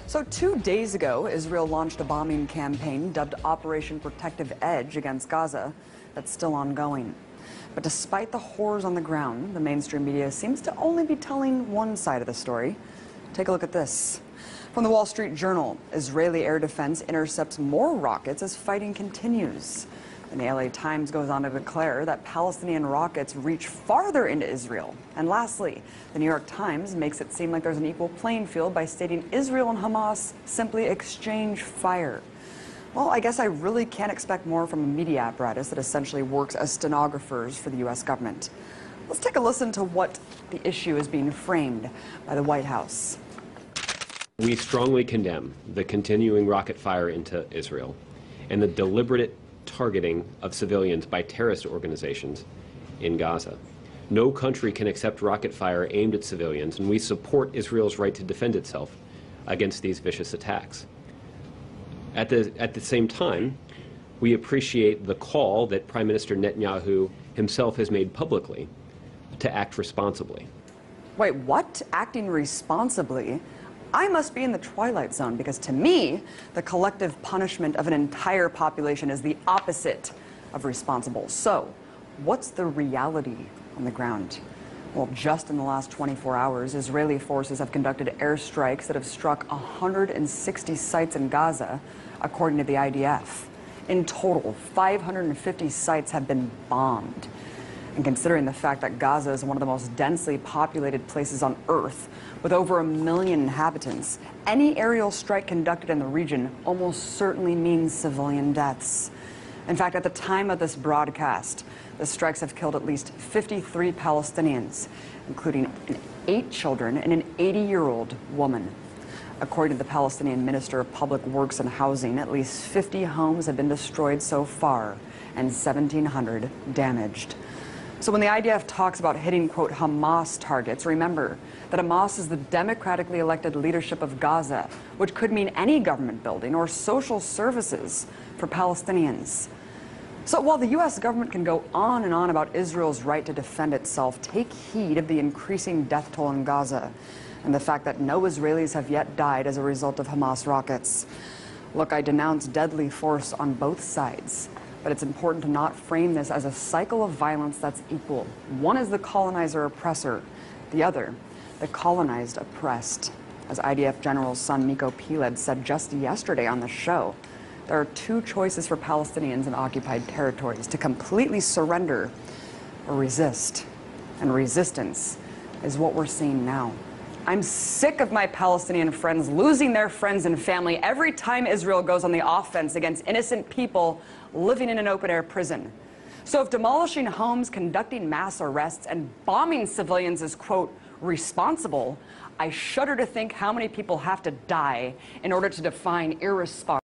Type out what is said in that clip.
So 2 days ago, Israel launched a bombing campaign dubbed Operation Protective Edge against Gaza that's still ongoing. But despite the horrors on the ground, the mainstream media seems to only be telling one side of the story. Take a look at this. From the Wall Street Journal, Israeli air defense intercepts more rockets as fighting continues. And the LA Times goes on to declare that Palestinian rockets reach farther into Israel. And lastly, the New York Times makes it seem like there's an equal playing field by stating Israel and Hamas simply exchange fire. Well, I guess I really can't expect more from a media apparatus that essentially works as stenographers for the U.S. government. Let's take a listen to what the issue is being framed by the White House. We strongly condemn the continuing rocket fire into Israel and the deliberate targeting of civilians by terrorist organizations in Gaza. No country can accept rocket fire aimed at civilians, and we support Israel's right to defend itself against these vicious attacks. At the same time, we appreciate the call that Prime Minister Netanyahu himself has made publicly to act responsibly. Wait, what? Acting responsibly? I must be in the twilight zone, because to me, the collective punishment of an entire population is the opposite of responsible. So, what's the reality on the ground? Well, just in the last 24 hours, Israeli forces have conducted airstrikes that have struck 160 sites in Gaza, according to the IDF. In total, 550 sites have been bombed. And considering the fact that Gaza is one of the most densely populated places on Earth, with over 1 million inhabitants, any aerial strike conducted in the region almost certainly means civilian deaths. In fact, at the time of this broadcast, the strikes have killed at least 53 Palestinians, including 8 children and an 80-year-old woman. According to the Palestinian Minister of Public Works and Housing, at least 50 homes have been destroyed so far and 1,700 damaged. So when the IDF talks about hitting, quote, Hamas targets, remember that Hamas is the democratically elected leadership of Gaza, which could mean any government building or social services for Palestinians. So while the U.S. government can go on and on about Israel's right to defend itself, take heed of the increasing death toll in Gaza and the fact that no Israelis have yet died as a result of Hamas rockets. Look, I denounce deadly force on both sides. But it's important to not frame this as a cycle of violence that's equal. One is the colonizer-oppressor, the other, the colonized oppressed. As IDF General's son Miko Piled said just yesterday on the show, there are 2 choices for Palestinians in occupied territories: to completely surrender or resist. And resistance is what we're seeing now. I'm sick of my Palestinian friends losing their friends and family every time Israel goes on the offense against innocent people living in an open-air prison. So if demolishing homes, conducting mass arrests, and bombing civilians is, quote, responsible, I shudder to think how many people have to die in order to define irresponsible.